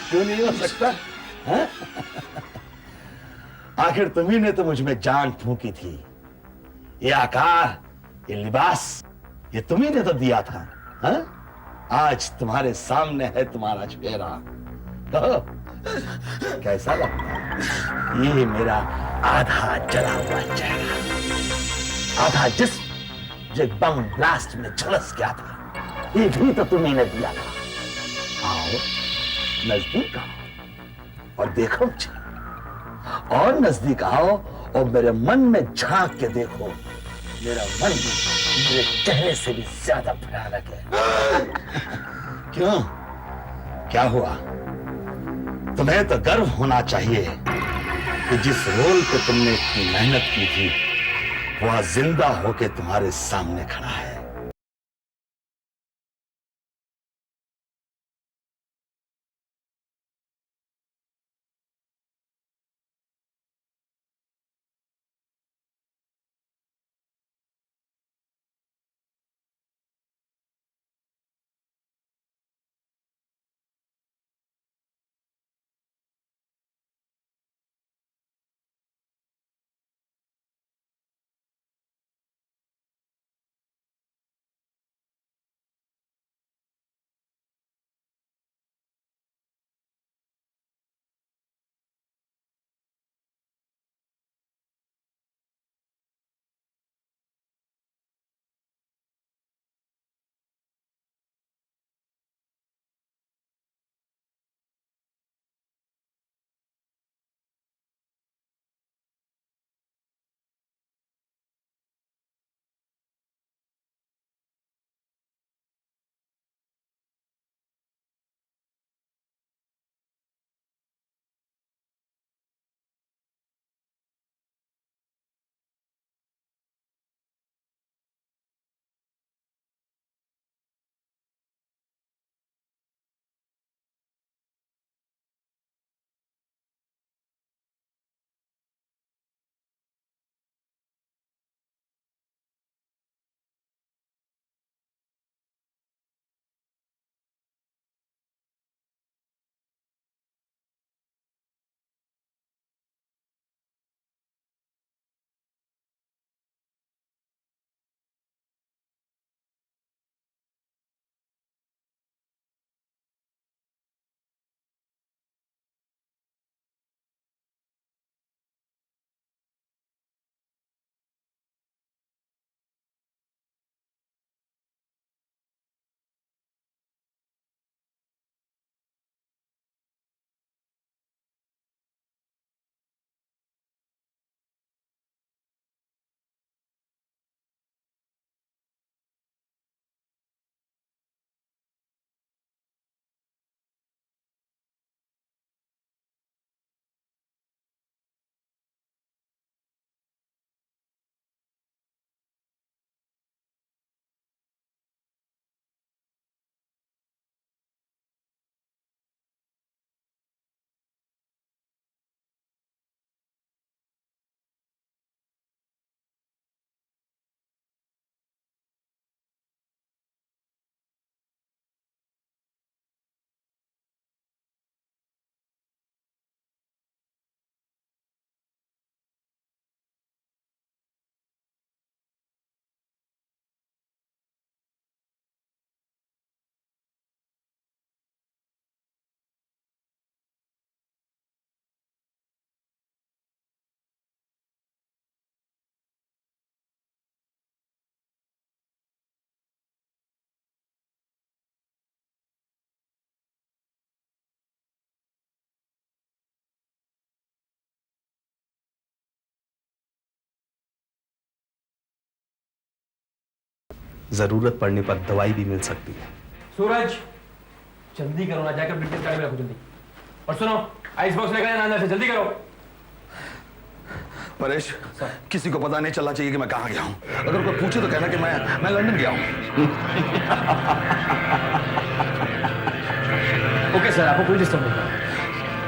क्यों नहीं हो सकता? हाँ? आखिर तुम्ही ने तो मुझ में जान फूंकी थी। ये आकार, ये लिबास, ये तुम्ही ने तो दिया था। हाँ? आज तुम्हारे सामने है तुम्हारा चेहरा। कहो, कैसा लगता है? ये मेरा आधा जला हुआ चेहरा, आधा जिस्म जो बम ब्लास्ट में झुलस गया था, ये भी तो तुम्ही ने दिया था। आओ, नजदीक आओ और देखो मुझे, और नजदीक आओ और मेरे मन में झांक के देखो। मेरा मन मेरे चेहरे से भी ज्यादा भयानक है। क्यों? क्या हुआ? तुम्हें तो गर्व होना चाहिए कि जिस रोल पे तुमने इतनी मेहनत की थी, वह जिंदा होके तुम्हारे सामने खड़ा है। जरूरत पड़ने पर दवाई भी मिल सकती है। सूरज, जल्दी करो ना, जाकर ब्रिटिश गाड़ी में रखो जल्दी। और सुनो, आइस बॉक्स लेकर आना अंदर से, जल्दी करो। परेश, किसी को पता नहीं चलना चाहिए कि मैं कहां गया हूं। अगर कोई पूछे तो कहना कि मैं लंदन गया हूं। ओके सर, आपको कोई डिस्टर्ब नहीं।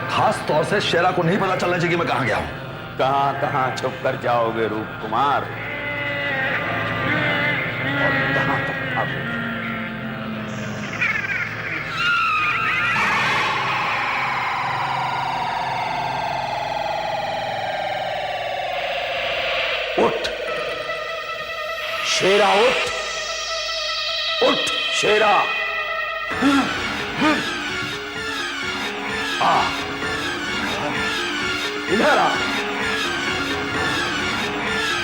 खास तौर से शेरा को नहीं पता चलना चाहिए कि मैं कहां गया हूं। कहां कहां छुप कर जाओगे रूप कुमार, और कहां तक भागोगे? शेरा उठ, उठ शेरा। इधर आ,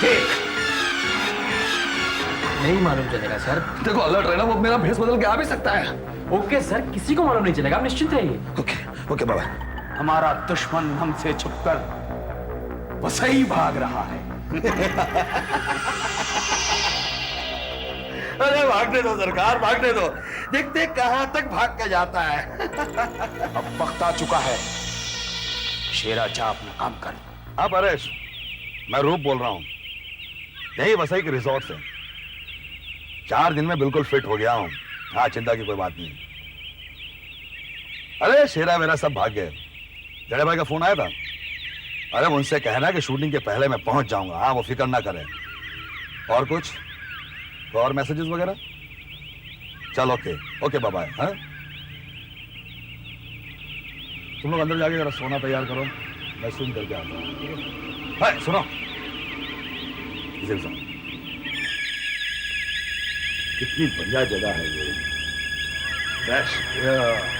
देख। नहीं मालूम चलेगा सर। देखो अलर्ट रहना, वो मेरा भेस बदल के आ भी सकता है। ओके सर, किसी को मालूम नहीं चलेगा, आप निश्चिंत रहिए। ओके ओके बाबा। हमारा दुश्मन हमसे छुपकर वसई भाग रहा है। अरे भागने दो सरकार, भागने दो। देखते कहां तक भाग के जाता है। अब वक्त आ चुका है, शेरा जा अपना काम कर। हाँ परेश, मैं रूप बोल रहा हूं, यही वसई के रिसोर्ट से। 4 दिन में बिल्कुल फिट हो गया हूं। हाँ, चिंता की कोई बात नहीं। अरे शेरा मेरा सब भाग गए। जड़े भाई का फोन आया था। अरे उनसे कहना कि शूटिंग के पहले मैं पहुंच जाऊंगा। हाँ, वो फिक्र ना करें। और कुछ तो और मैसेजेस वगैरह? चलो ओके ओके बाय। हाँ, तुम लोग अंदर जाके जरा सोना तैयार करो, मैं सुन करके आता हूँ। हाँ, सुनो, इसे भी सुनो। कितनी बढ़िया जगह है ये। Fresh air.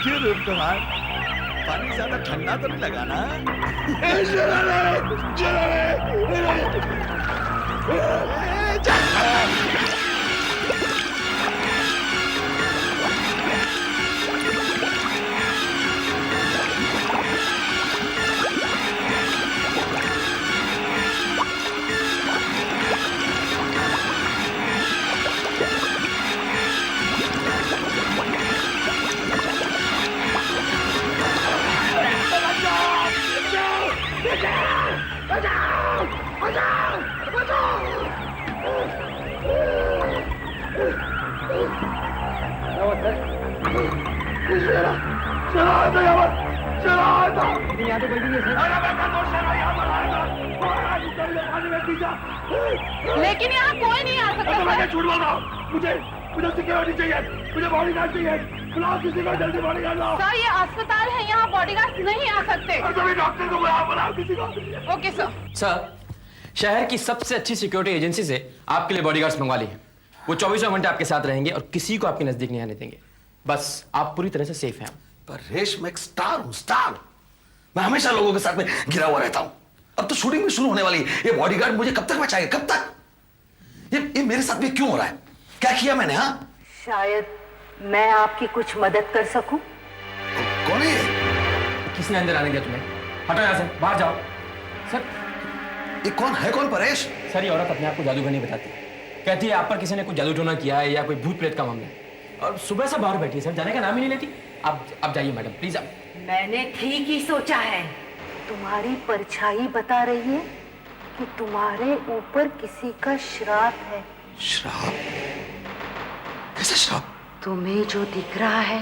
क्यों रूप कुमार, पानी ज्यादा ठंडा तो नहीं लगा ना? लेकिन यहाँ कोई नहीं आ सकता। मैं झूठ बोल रहा हूँ। मुझे सिक्योरिटी चाहिए, मुझे बॉडीगार्ड चाहिए। बुलाओ किसी को, जल्दी बॉडीगार्ड लाओ। सर ये अस्पताल है, यहाँ बॉडीगार्ड नहीं आ सकते। सभी डॉक्टर को बुलाओ किसी को। Okay sir. सर, शहर की सबसे अच्छी सिक्योरिटी एजेंसी से आपके लिए बॉडीगार्ड्स मंगवा लिए। वो 24 घंटे आपके साथ रहेंगे और किसी को आपके नजदीक नहीं आने देंगे। बस आप पूरी तरह से सेफ हैं। परेश, मैं एक स्टार हूँ, स्टार। मैं हमेशा लोगों के साथ में घिरा हुआ रहता हूँ। अब तो शूटिंग भी शुरू होने वाली है। ये बॉडीगार्ड मुझे कब तक बचाएगा, कब तक? ये मेरे साथ में क्यों हो रहा है? क्या किया मैंने? हाँ, शायद मैं आपकी कुछ मदद कर सकूं। कौन है ये? किसने अंदर आने दिया तुम्हें? हटो यहाँ से, बाहर जाओ। सर, ये कौन है? कौन परेश? सर ये औरत अपने आप को जादूगर नहीं बताती। कहती है आप पर किसी ने कुछ जादू टोना किया है या कोई भूत प्रेत का मामला है। और सुबह से बाहर बैठी है सर, जाने का नाम ही नहीं लेती। आप जाइए मैडम, प्लीज आप। मैंने ठीक ही सोचा है। तुम्हारी परछाई बता रही है कि तुम्हारे ऊपर किसी का श्राप है। श्राप? कैसा श्राप? तुम्हें जो दिख रहा है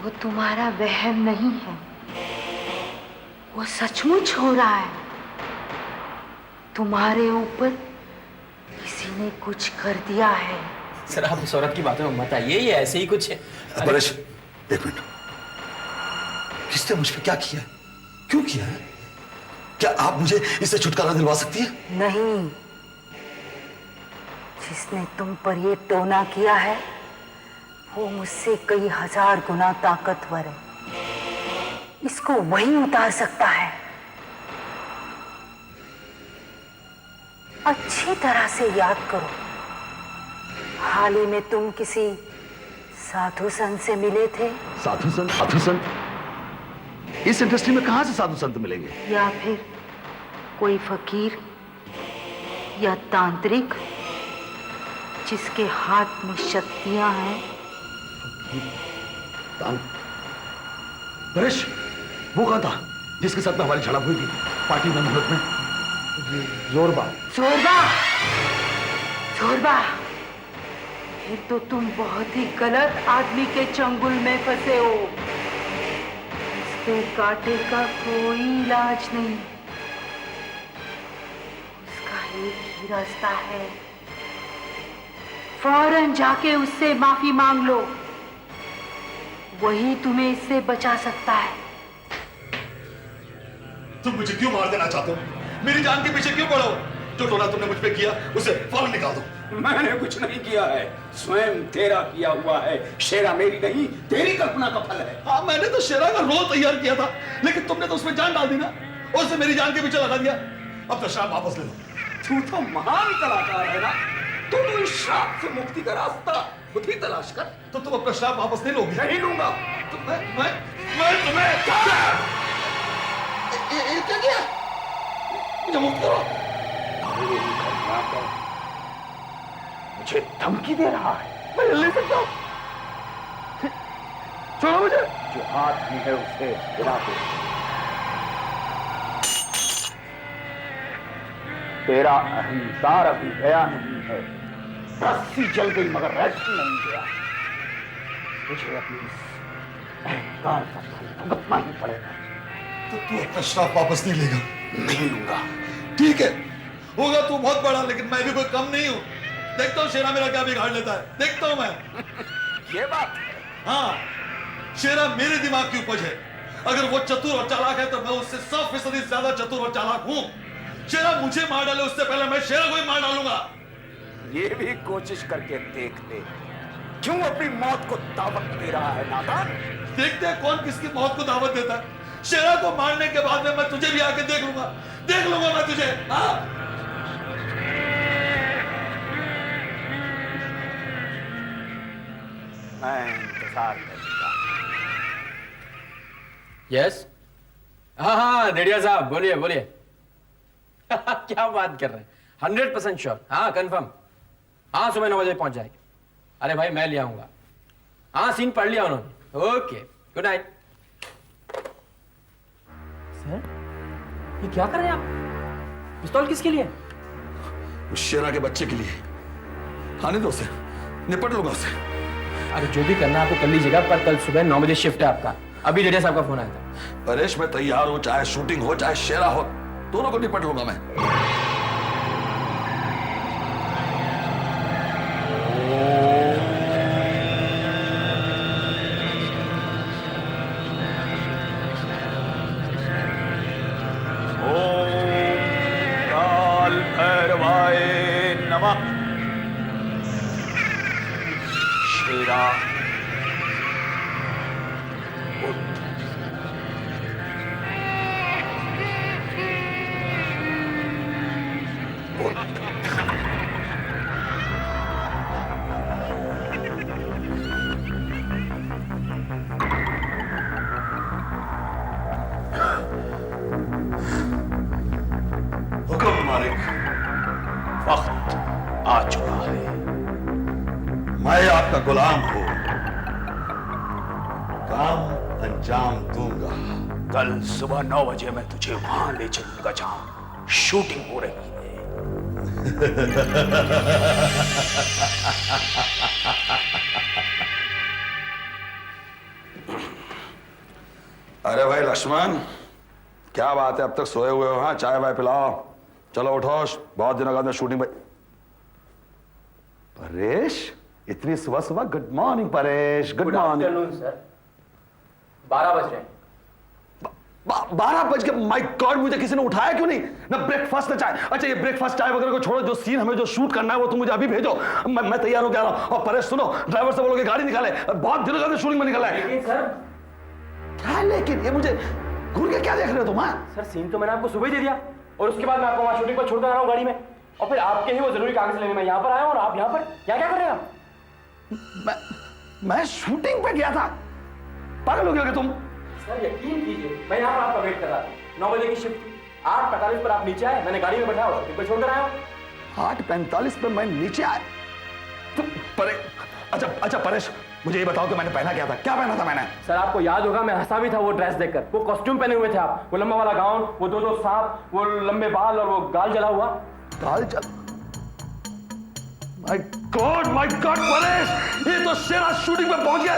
वो तुम्हारा वहम नहीं है, वो सचमुच हो रहा है। तुम्हारे ऊपर किसी ने कुछ कर दिया है। सर आप इस औरत की बातों में मत आइए, ये ऐसे ही कुछ है। परेश, एक मिनट। किसने मुझ पे क्या किया है? क्यों किया है? क्या आप मुझे इससे छुटकारा दिलवा सकती है? नहीं, जिसने तुम पर ये टोना किया है वो मुझसे कई हजार गुना ताकतवर है। इसको वही उतार सकता है। अच्छी तरह से याद करो, हाल ही में तुम किसी साधु संत से मिले थे। साधु संत? साधु संत? इस इंडस्ट्री में कहां से साधु संत मिलेंगे? या फिर कोई फकीर या तांत्रिक जिसके हाथ में शक्तियां हैं। परेश, वो कौन था जिसके साथ में हमारी झड़प हुई थी पार्टी में, मुहूर्त में? जोरबा। जोरबा, जोरबा, फिर तो तुम बहुत ही गलत आदमी के चंगुल में फंसे हो। इसके कांटे का कोई इलाज नहीं। एक ही रास्ता है, फौरन जाके उससे माफी मांग लो, वही तुम्हें इससे बचा सकता है। तुम मुझे क्यों मार देना चाहते हो? मेरी जान के पीछे क्यों पड़ो? जो टोना तुमने मुझ पे किया उसे फौरन निकाल दो। मैंने कुछ नहीं किया है, स्वयं तेरा किया हुआ है। शेरा मेरी नहीं, तेरी कल्पना का फल है। हाँ, मैंने तो शेरा का रोल तैयार किया था, लेकिन तुमने तो उसमें जान डाल दी ना, और उसे मेरी जान के पीछे लगा दिया। अब तो श्राप वापस ले लो। तू तो महान कलाकार है ना, तो तू इस श्राप से मुक्ति का रास्ता खुद ही तलाश कर। तो तुम अपना श्राप वापस नहीं लोगे? नहीं लूंगा। तो मैं तुम्हें ये क्या किया? मुझे मुक्त करो। मुझे धमकी दे रहा है। मैं हिल नहीं सकता। छोड़ो मुझे। जो हाथ में है उसे हिला दे। तेरा अहंकार अभी गया नहीं है, रस्सी जल गई मगर रेस्ट नहीं गया। मुझे अपनी इस अहंकार का फल भुगतना ही पड़ेगा। तो तू अपना श्राप वापस नहीं लेगा? नहीं लूंगा। ठीक है, होगा तू बहुत बड़ा, लेकिन मैं भी कोई कम नहीं हूं। देखता हूं शेरा मेरा क्या बिगाड़ लेता है, देखता हूं मैं। ये बात हाँ, शेरा मेरे दिमाग की उपज है। अगर वो चतुर और चालाक है तो मैं उससे 100% ज्यादा चतुर और चालाक हूं। शेरा मुझे मार डाले उससे पहले मैं शेरा को ही मार डालूंगा। ये भी कोशिश करके देख ले, क्यों अपनी मौत को दावत दे रहा है नादान। देखते हैं कौन किसकी मौत को दावत देता है। शेरा को मारने के बाद में मैं तुझे भी आके देख लूंगा मैं तुझे। हाँ, मैं इंतजार करूंगा। यस, हाँ, डेडिया साहब बोलिए बोलिए। क्या बात कर रहे हैं? 100% श्योर। हाँ, कंफर्म। हाँ, सुबह 9 बजे पहुंच जाएगी। अरे भाई, मैं ले आऊंगा। हाँ, सीन पढ़ लिया उन्होंने। Okay, good night. सर, ये क्या कर रहे हैं आप? पिस्तौल किसके लिए? उस शेरा के बच्चे के लिए। आने दो उसे, निपट लूंगा उसे। अरे जो भी करना है आपको कर लीजिएगा, पर कल सुबह 9 बजे शिफ्ट है आपका। अभी डेडिया साहब का फोन आया था। परेश, मैं तैयार हूं, चाहे शूटिंग हो चाहे शेरा हो, दोनों को निपट लूंगा मैं। काल भैरवाय नमः। शेरा हुक्म मालिक। वक्त आ चुका है। मैं आपका गुलाम हूं, काम अंजाम दूंगा। कल सुबह 9 बजे मैं तुझे वहां ले चलूंगा जहां शूटिंग हो रही है। अरे भाई लक्ष्मण, क्या बात है, अब तक सोए हुए हो? हाँ, चाय वाय पिलाओ। चलो उठो, बहुत दिनों बाद में शूटिंग भाई। परेश, इतनी सुबह सुबह? Good morning Paresh. Good morning sir. 12 बज रहे हैं। 12 बज के? माय गॉड, मुझे किसी ने उठाया क्यों नहीं? ना ब्रेकफास्ट ना चाय। अच्छा, ये ब्रेकफास्ट चाय वगैरह को छोड़ो, जो सीन हमें जो शूट करना है वो तुम मुझे अभी भेजो। मैं तैयार हो गया हूं। और परेश सुनो, ड्राइवर से बोलो कि गाड़ी निकाले, बहुत दिनों बाद शूटिंग में निकला है। सर, क्या लेकिन? ये मुझे घूर के क्या देख रहे हो तुम? सर, सीन तो मैंने आपको सुबह ही दे दिया, और उसके बाद मैं आपको वहां शूटिंग पर छोड़कर आ रहा हूँ गाड़ी में, और फिर आपके ही वो जरूरी कागज लेने मैं यहाँ पर आया हूँ, और आप यहाँ पर क्या क्या कर रहे हैं आप? मैं शूटिंग पे गया था? पागल हो गए तुम? सर यकीन कीजिए, मैं यहाँ पर आपका वेट कर रहा था। 9 बजे की शिफ्ट, 8:45 पर आप नीचे आए, मैंने गाड़ी में बैठा और शूटिंग पर छोड़कर आया हूँ। 8:45 पे मैं नीचे आया? तुम अच्छा परेश, मुझे ये बताओ कि मैंने पहना क्या था? क्या पहना था मैंने? सर आपको याद होगा, मैं हंसा भी था वो ड्रेस देखकर। वो कॉस्ट्यूम पहने हुए थे आप, वो लंबा वाला गाउन, वो दो सांप, वो लंबे बाल और वो गाल जला हुआ। गाल जल? माय गॉड परेश, ये तो शेरा शूटिंग में पहुंच गया।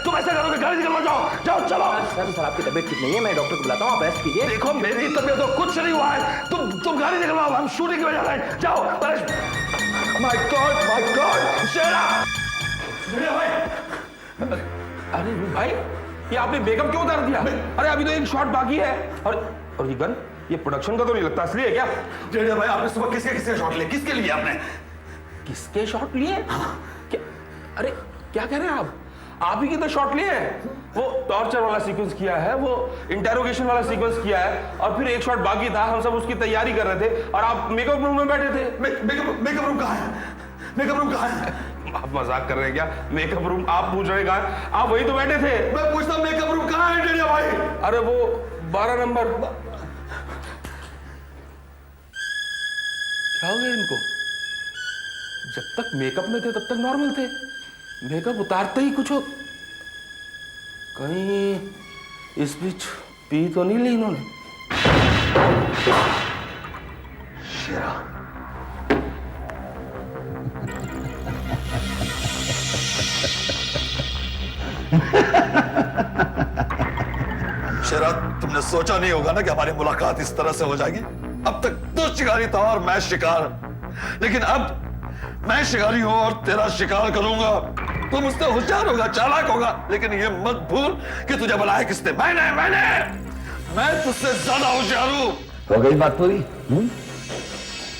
तुम ऐसा करोगे, गाड़ी निकलवा, जाओ जाओ चलो। सर आपकी तबीयत ठीक नहीं है, मैं डॉक्टर को बुलाता हूँ, आप रेस्ट कीजिए। देखो मेरी तबीयत तो कुछ नहीं हुआ है, तुम गाड़ी निकलवाओ, हम शूटिंग की वजह से। जाओ परेश। माय गॉड शेरा। अरे भाई, ये आपने मेकअप क्यों उतार दिया? अरे अभी तो एक शॉट बाकी है। और ये गन, ये प्रोडक्शन का तो नहीं लगता, असली है क्या? डेढ़िया भाई, आपने सुबह किसके शॉट लिए? किसके लिए आपने? किसके शॉट लिए? क्या? अरे क्या कह रहे हैं आप ही के तो शॉट लिए हैं। वो टॉर्चर वाला सीक्वेंस किया है, वो इंटेरोगेशन वाला सीक्वेंस किया है, और फिर एक शॉट बाकी था, हम सब उसकी तैयारी कर रहे थे, और आप मेकअप रूम में बैठे थे। मेकअप रूम कहाँ है? मेकअप रूम कहाँ है? आप मजाक कर रहे हैं क्या? मेकअप रूम आप पूछ रहे कहाँ है? आप वही तो बैठे थे। मैं पूछता हूँ मेकअप रूम कहाँ है डेढ़िया भाई? अरे वो 12 नंबर। क्या हो गया इनको? जब तक मेकअप में थे तब तक नॉर्मल थे, मेकअप उतारते ही कुछ हो। कहीं इस बीच पी तो नहीं ली इन्होंने? शेरा, तुमने सोचा नहीं होगा ना कि हमारी मुलाकात इस तरह से हो जाएगी। अब तक तो शिकारी था और मैं शिकार, लेकिन अब मैं शिकारी हूं और तेरा शिकार करूंगा। तू मुझसे होशियार होगा, चालाक होगा, लेकिन ये मत भूल कि तुझे बुलाया किसने? मैं तुझसे ज्यादा होशियार हूं। हो गई बात पूरी?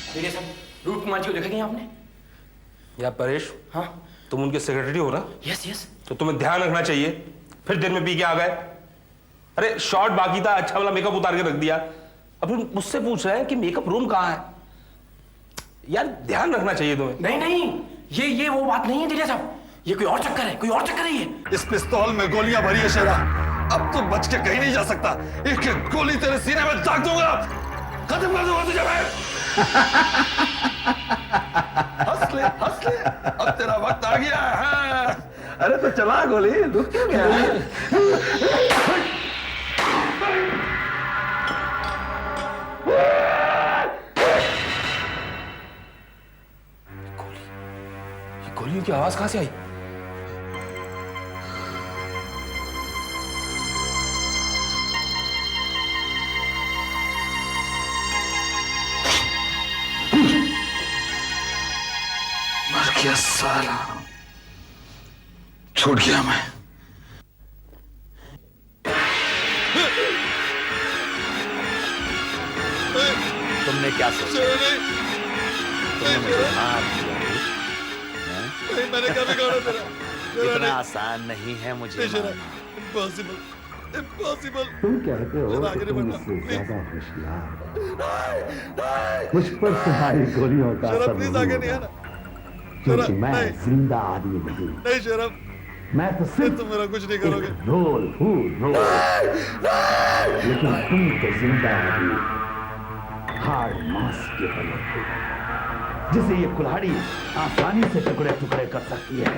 देखिए साहब, रूप कुमार जी को देखा क्या आपने? या परेश, हाँ तुम उनके सेक्रेटरी हो ना? यस। तो तुम्हें ध्यान रखना चाहिए, फिर दिन में पी के आ गए। अरे शॉट बाकी था, अच्छा वाला मेकअप उतार के रख दिया, अब तुम मुझसे पूछ रहे हैं कि मेकअप रूम कहाँ है? यार ध्यान रखना चाहिए तुम्हें। नहीं, ये वो बात नहीं है दिलिया साहब, ये कोई और चक्कर है, ये। इस पिस्तौल में गोलियां भरी है शेरा, अब तू बच के कहीं नहीं जा सकता। एक एक गोली तेरे सीने में दाग दूंगा, खत्म कर दूंगा तुझे मैं। हंस ले, अब तेरा वक्त आ गया है। अरे तो चला गोली, रुक क्यों गया? गोलियों की आवाज कहां से आई? मर गया साला, छूट गया मैं। तुमने क्या सोचा? तुमने मुझे मार दिया? मैंने क्या बिगाड़ा तेरा? इतना आसान नहीं है मुझे मारना। इम्पॉसिबल। तुम कहते हो कि तुम मुझसे ज्यादा होशियार हो। मुझ पर तुम्हारी गोलियों का असर नहीं होगा, क्योंकि मैं जिंदा आदमी नहीं। शरम, मैं तो सिर्फ तुम मेरा कुछ नहीं करोगे। रोल हूँ रोल, लेकिन तुम तो जिंदा आदमी, हार्ड मांस के बने थे, जिसे ये कुल्हाड़ी आसानी से टुकड़े टुकड़े कर सकती है।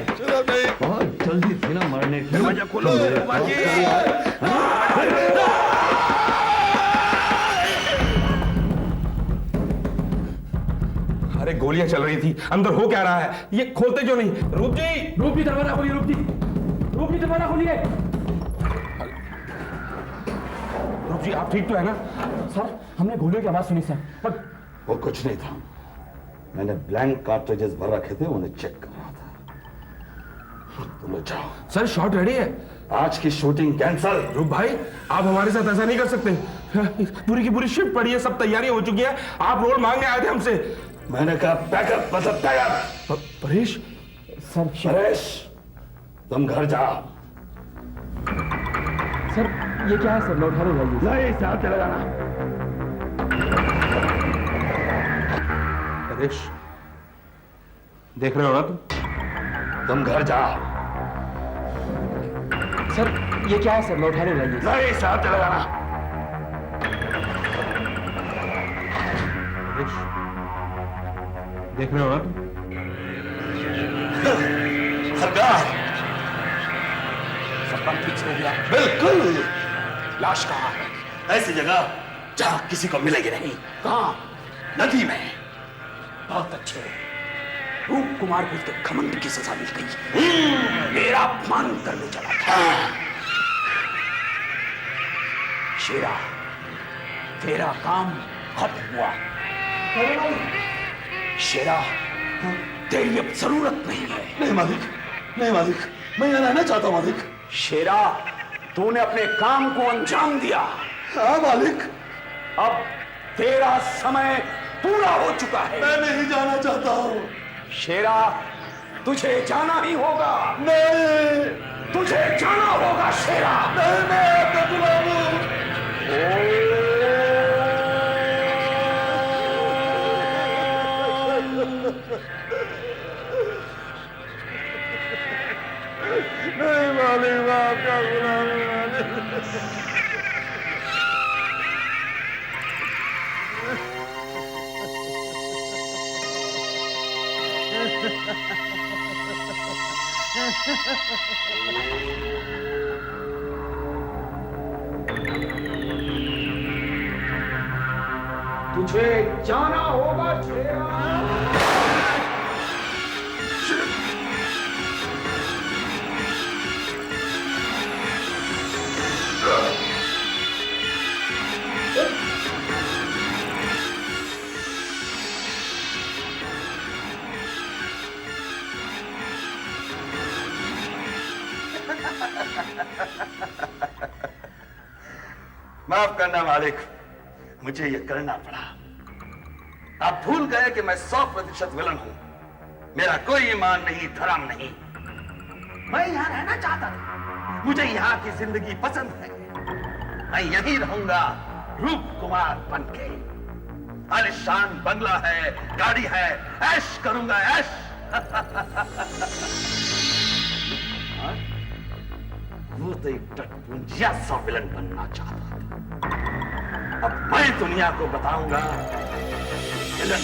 बहुत जल्दी थी ना मरने की। दरवाजा खोलो। अरे गोलियां चल रही थी, अंदर हो क्या रहा है? ये खोलते क्यों नहीं? रूप जी दरवाजा खोलिए। रूप जी दरवाजा खोलिए। रूप जी आप ठीक तो है ना? सर हमने गोलियों की आवाज सुनी सर, पर वो कुछ नहीं था, मैंने ब्लैंक कार्ट्रिजेस भर रखे थे, उन्हें चेक कर रहा था। तुम लोग जाओ। सर शॉट रेडी है। आज की शूटिंग कैंसल। रूप भाई आप हमारे साथ ऐसा नहीं कर सकते, पूरी की पूरी शिफ्ट पड़ी है, सब तैयारियां हो चुकी है, आप रोल मांगने आए थे हमसे। मैंने कहा पैकअप, मतलब तैयार। परेश सर, परेश तुम घर जाओ। सर ये क्या है सर? मैं उठा लूंगा। नहीं, साथ लगाना। परेश देख रहे हो ना तुम घर जाओ। सर ये क्या है सर? मैं उठा लूंगा। नहीं, साथ लगाना। परेश देख रहे हो ना सरकार, सब काम ठीक से हो गया? बिल्कुल। लाश कहाँ है? ऐसी जगह जहां किसी को मिलेगी नहीं। कहाँ? नदी में। बहुत अच्छे, रूप कुमार को उसके घमंड की सजा मिल गई। मेरा अपमान करने चला था। शेरा, तेरा काम खत्म हुआ। शेरा, तेरी अब जरूरत नहीं है। नहीं मालिक, नहीं मालिक, मैं यहाँ रहना चाहता हूँ मालिक। शेरा, तूने अपने काम को अंजाम दिया। हाँ मालिक। अब तेरा समय पूरा हो चुका है। मैं नहीं जाना चाहता हूँ। शेरा, तुझे जाना ही होगा। नहीं, तुझे जाना होगा शेरा। नहीं, मैं आपका गुलाम हूँ। नहीं मालिक, मैं आपका गुलाम हूँ मालिक। तुझे जाना होगा शेरा। माफ करना मालिक, मुझे यह करना पड़ा। आप भूल गए कि मैं 100% विलन हूं। मेरा कोई ईमान नहीं, धर्म नहीं। मैं यहां रहना चाहता था। मुझे यहां की जिंदगी पसंद है। मैं यहीं रहूंगा, रूप कुमार बनके। आलिशान बंगला है, गाड़ी है, ऐश करूंगा, ऐश। वो तो एक टटपुंजिया सा विलन बनना चाहता था। अब मैं दुनिया को बताऊंगा विलन